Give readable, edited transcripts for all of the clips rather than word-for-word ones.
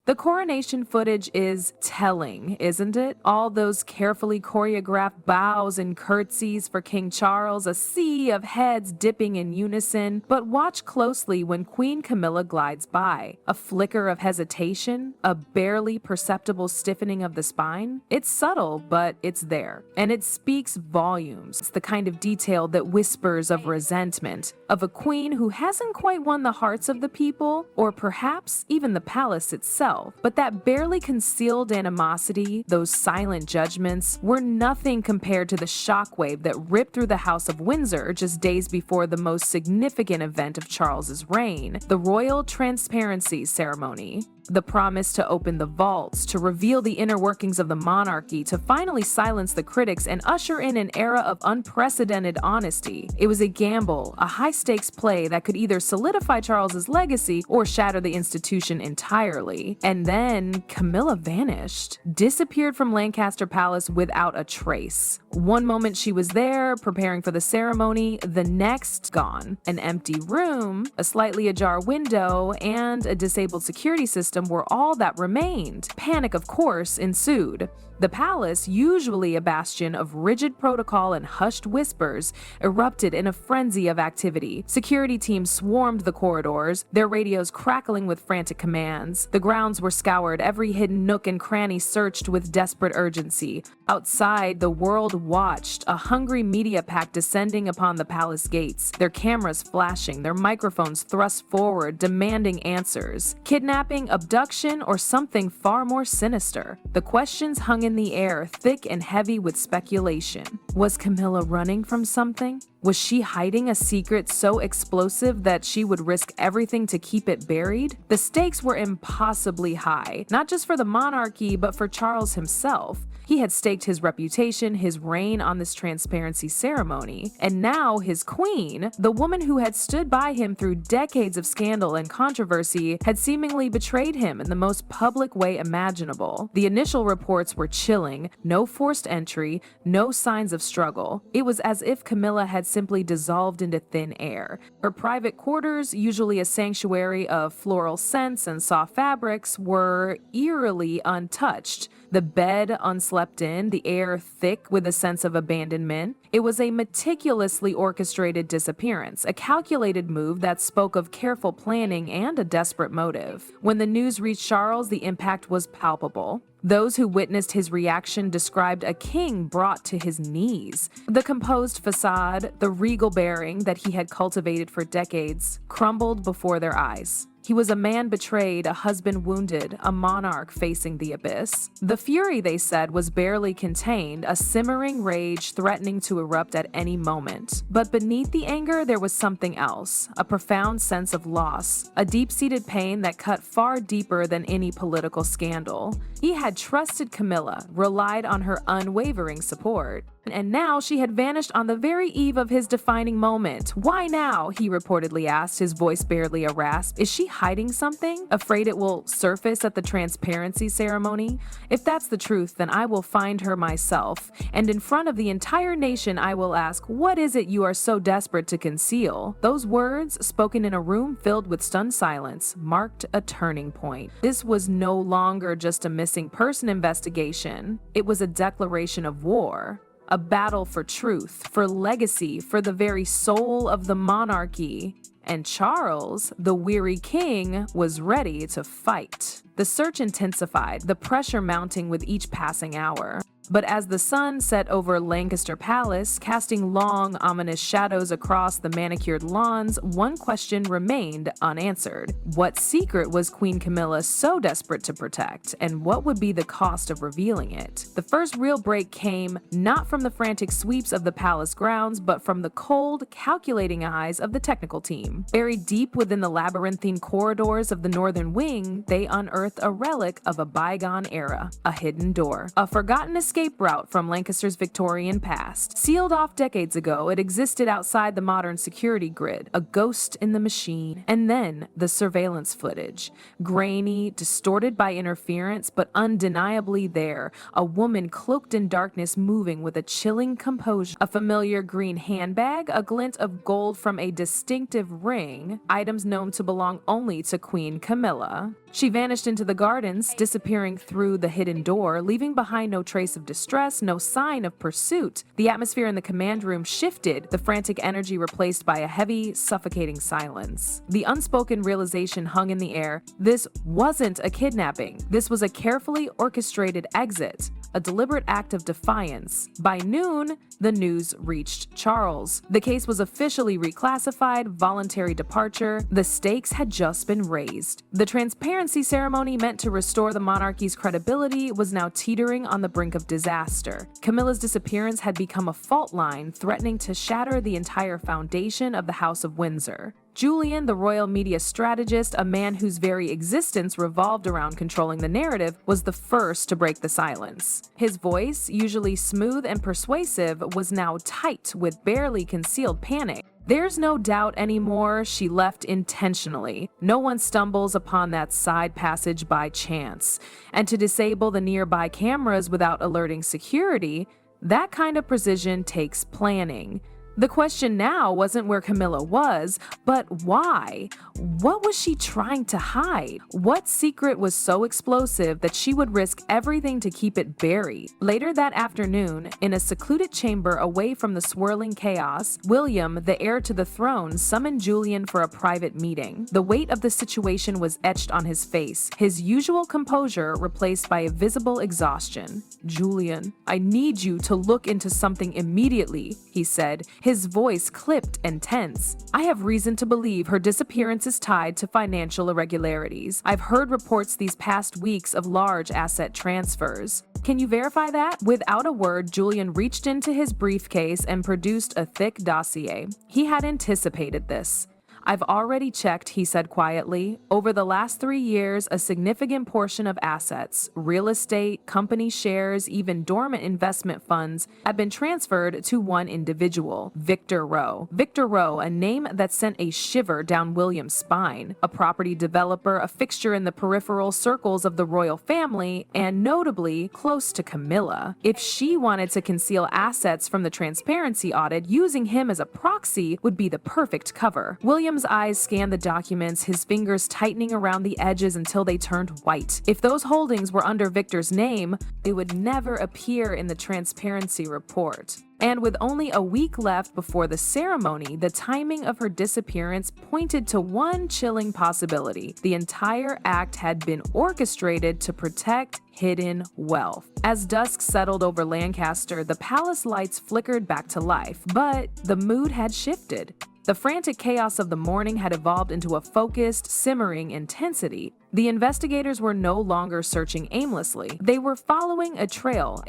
The coronation footage is telling, isn't it? All those carefully choreographed bows and curtsies for King Charles, a sea of heads dipping in unison. But watch closely when Queen Camilla glides by. A flicker of hesitation, a barely perceptible stiffening of the spine. It's subtle, but it's there. And it speaks volumes. It's the kind of detail that whispers of resentment, of a queen who hasn't quite won the hearts of the people, or perhaps even the palace itself. But that barely concealed animosity, those silent judgments, were nothing compared to the shockwave that ripped through the House of Windsor just days before the most significant event of Charles's reign, the Royal Transparency Ceremony. The promise to open the vaults, to reveal the inner workings of the monarchy, to finally silence the critics and usher in an era of unprecedented honesty. It was a gamble, a high-stakes play that could either solidify Charles's legacy or shatter the institution entirely. And then Camilla vanished, disappeared from Lancaster Palace without a trace. One moment she was there, preparing for the ceremony, the next gone. An empty room, a slightly ajar window, and a disabled security system were all that remained. Panic, of course, ensued. The palace, usually a bastion of rigid protocol and hushed whispers, erupted in a frenzy of activity. Security teams swarmed the corridors, their radios crackling with frantic commands. The grounds were scoured, every hidden nook and cranny searched with desperate urgency. Outside, the world watched, a hungry media pack descending upon the palace gates, their cameras flashing, their microphones thrust forward, demanding answers. Kidnapping, abduction, or something far more sinister? The questions hung in the air, thick and heavy with speculation. Was Camilla running from something? Was she hiding a secret so explosive that she would risk everything to keep it buried? The stakes were impossibly high, not just for the monarchy, but for Charles himself. He had staked his reputation, his reign on this transparency ceremony, and now his queen, the woman who had stood by him through decades of scandal and controversy, had seemingly betrayed him in the most public way imaginable. The initial reports were chilling, no forced entry, no signs of struggle. It was as if Camilla had simply dissolved into thin air. Her private quarters, usually a sanctuary of floral scents and soft fabrics, were eerily untouched. The bed unslept in, the air thick with a sense of abandonment. It was a meticulously orchestrated disappearance, a calculated move that spoke of careful planning and a desperate motive. When the news reached Charles, the impact was palpable. Those who witnessed his reaction described a king brought to his knees. The composed facade, the regal bearing that he had cultivated for decades, crumbled before their eyes. He was a man betrayed, a husband wounded, a monarch facing the abyss. The fury, they said, was barely contained, a simmering rage threatening to erupt at any moment. But beneath the anger, there was something else, a profound sense of loss, a deep-seated pain that cut far deeper than any political scandal. He had trusted Camilla, relied on her unwavering support. And now she had vanished on the very eve of his defining moment. Why now? He reportedly asked, his voice barely a rasp. Is she hiding something? Afraid it will surface at the transparency ceremony? If that's the truth, then I will find her myself. And in front of the entire nation, I will ask, what is it you are so desperate to conceal? Those words, spoken in a room filled with stunned silence, marked a turning point. This was no longer just a missing person investigation. It was a declaration of war. A battle for truth, for legacy, for the very soul of the monarchy. And Charles, the weary king, was ready to fight. The search intensified, the pressure mounting with each passing hour. But as the sun set over Lancaster Palace, casting long, ominous shadows across the manicured lawns, one question remained unanswered. What secret was Queen Camilla so desperate to protect, and what would be the cost of revealing it? The first real break came not from the frantic sweeps of the palace grounds, but from the cold, calculating eyes of the technical team. Buried deep within the labyrinthine corridors of the northern wing, they unearthed a relic of a bygone era, a hidden door, a forgotten escape route from Lancaster's Victorian past. Sealed off decades ago, it existed outside the modern security grid, a ghost in the machine. And then the surveillance footage. Grainy, distorted by interference, but undeniably there. A woman cloaked in darkness moving with a chilling composure. A familiar green handbag, a glint of gold from a distinctive ring, items known to belong only to Queen Camilla. She vanished into the gardens, disappearing through the hidden door, leaving behind no trace of distress, no sign of pursuit. The atmosphere in the command room shifted, the frantic energy replaced by a heavy, suffocating silence. The unspoken realization hung in the air. This wasn't a kidnapping. This was a carefully orchestrated exit, a deliberate act of defiance. By noon, the news reached Charles. The case was officially reclassified, voluntary departure. The stakes had just been raised. The transparency ceremony meant to restore the monarchy's credibility was now teetering on the brink of disaster. Camilla's disappearance had become a fault line, threatening to shatter the entire foundation of the House of Windsor. Julian, the royal media strategist, a man whose very existence revolved around controlling the narrative, was the first to break the silence. His voice, usually smooth and persuasive, was now tight with barely concealed panic. There's no doubt anymore, she left intentionally. No one stumbles upon that side passage by chance. And to disable the nearby cameras without alerting security, that kind of precision takes planning. The question now wasn't where Camilla was, but why? What was she trying to hide? What secret was so explosive that she would risk everything to keep it buried? Later that afternoon, in a secluded chamber away from the swirling chaos, William, the heir to the throne, summoned Julian for a private meeting. The weight of the situation was etched on his face, his usual composure replaced by a visible exhaustion. "Julian, I need you to look into something immediately," he said, his voice clipped and tense. "I have reason to believe her disappearance is tied to financial irregularities. I've heard reports these past weeks of large asset transfers. Can you verify that?" Without a word, Julian reached into his briefcase and produced a thick dossier. He had anticipated this. "I've already checked," he said quietly. "Over the last 3 years, a significant portion of assets, real estate, company shares, even dormant investment funds, have been transferred to one individual, Victor Row. Victor Row, a name that sent a shiver down William's spine. A property developer, a fixture in the peripheral circles of the royal family, and notably close to Camilla. If she wanted to conceal assets from the transparency audit, using him as a proxy would be the perfect cover." William's eyes scanned the documents, his fingers tightening around the edges until they turned white. If those holdings were under Victor's name, they would never appear in the transparency report. And with only a week left before the ceremony, the timing of her disappearance pointed to one chilling possibility. The entire act had been orchestrated to protect hidden wealth. As dusk settled over Lancaster, the palace lights flickered back to life, but the mood had shifted. The frantic chaos of the morning had evolved into a focused, simmering intensity. The investigators were no longer searching aimlessly. They were following a trail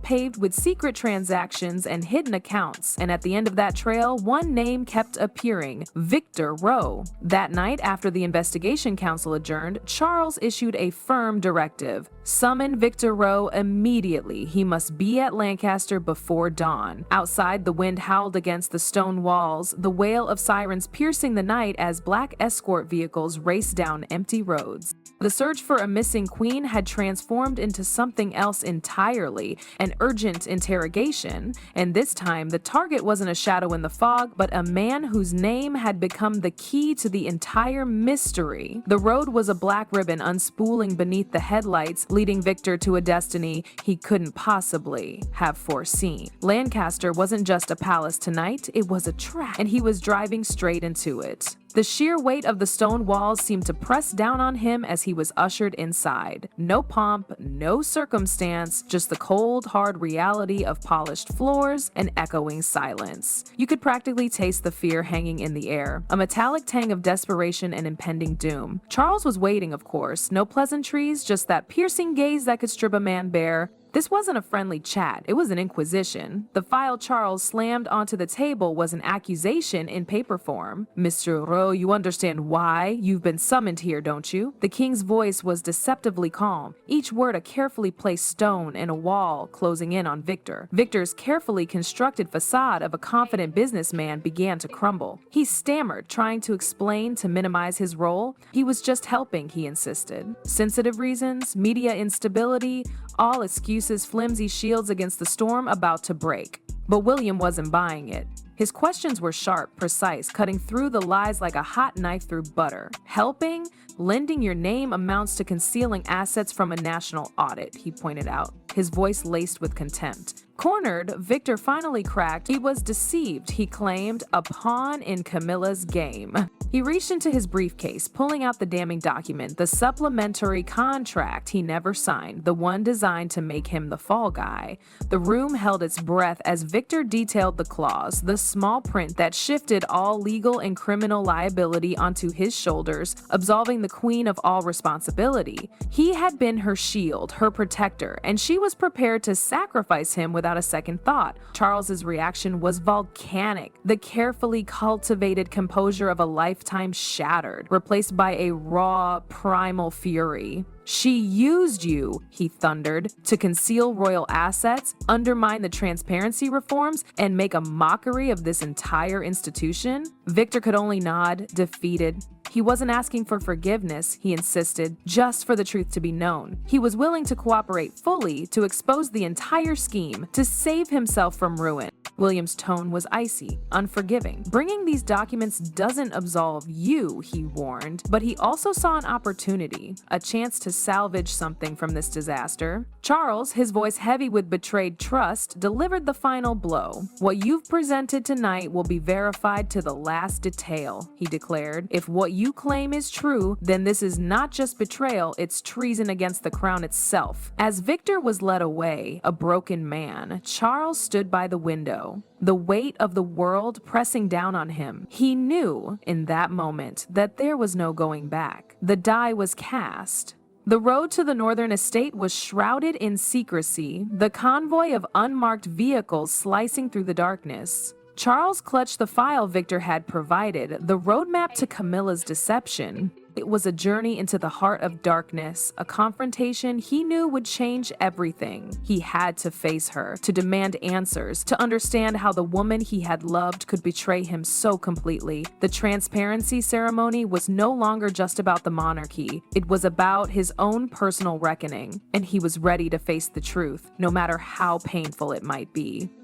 paved with secret transactions and hidden accounts. And at the end of that trail, one name kept appearing: Victor Row. That night, after the investigation council adjourned, Charles issued a firm directive: summon Victor Row immediately. He must be at Lancaster before dawn. Outside, the wind howled against the stone walls, the wail of sirens piercing the night as black escort vehicles raced down empty roads. The search for a missing queen had transformed into something else entirely, an urgent interrogation. And this time, the target wasn't a shadow in the fog, but a man whose name had become the key to the entire mystery. The road was a black ribbon unspooling beneath the headlights, leading Victor to a destiny he couldn't possibly have foreseen. Lancaster wasn't just a palace tonight, it was a trap, and he was driving straight into it. The sheer weight of the stone walls seemed to press down on him as he was ushered inside. No pomp, no circumstance, just the cold, hard reality of polished floors and echoing silence. You could practically taste the fear hanging in the air, a metallic tang of desperation and impending doom. Charles was waiting, of course. No pleasantries, just that piercing gaze that could strip a man bare. This wasn't a friendly chat, it was an inquisition. The file Charles slammed onto the table was an accusation in paper form. "Mr. Rowe, you understand why you've been summoned here, don't you?" The king's voice was deceptively calm, each word a carefully placed stone in a wall closing in on Victor. Victor's carefully constructed facade of a confident businessman began to crumble. He stammered, trying to explain to minimize his role. He was just helping, he insisted. Sensitive reasons, media instability, all excuses, flimsy shields against the storm about to break. But William wasn't buying it. His questions were sharp, precise, cutting through the lies like a hot knife through butter. Helping? Lending your name amounts to concealing assets from a national audit, he pointed out, his voice laced with contempt. Cornered, Victor finally cracked. He was deceived, he claimed, a pawn in Camilla's game. He reached into his briefcase, pulling out the damning document, the supplementary contract he never signed, the one designed to make him the fall guy. The room held its breath as Victor detailed the clause, the small print that shifted all legal and criminal liability onto his shoulders, absolving the queen of all responsibility. He had been her shield, her protector, and she was prepared to sacrifice him without a second thought. Charles's reaction was volcanic, the carefully cultivated composure of a lifetime shattered, replaced by a raw, primal fury. She used you, he thundered, to conceal royal assets, undermine the transparency reforms, and make a mockery of this entire institution? Victor could only nod, defeated. He wasn't asking for forgiveness, he insisted, just for the truth to be known. He was willing to cooperate fully to expose the entire scheme, to save himself from ruin. William's tone was icy, unforgiving. Bringing these documents doesn't absolve you, he warned, but he also saw an opportunity, a chance to salvage something from this disaster. Charles, his voice heavy with betrayed trust, delivered the final blow. What you've presented tonight will be verified to the last detail, he declared. If what you claim is true, then this is not just betrayal, it's treason against the crown itself. As Victor was led away, a broken man, Charles stood by the window, the weight of the world pressing down on him. He knew, in that moment, that there was no going back. The die was cast. The road to the northern estate was shrouded in secrecy, the convoy of unmarked vehicles slicing through the darkness. Charles clutched the file Victor had provided, the roadmap to Camilla's deception. It was a journey into the heart of darkness, a confrontation he knew would change everything. He had to face her, to demand answers, to understand how the woman he had loved could betray him so completely. The transparency ceremony was no longer just about the monarchy. It was about his own personal reckoning, and he was ready to face the truth, no matter how painful it might be.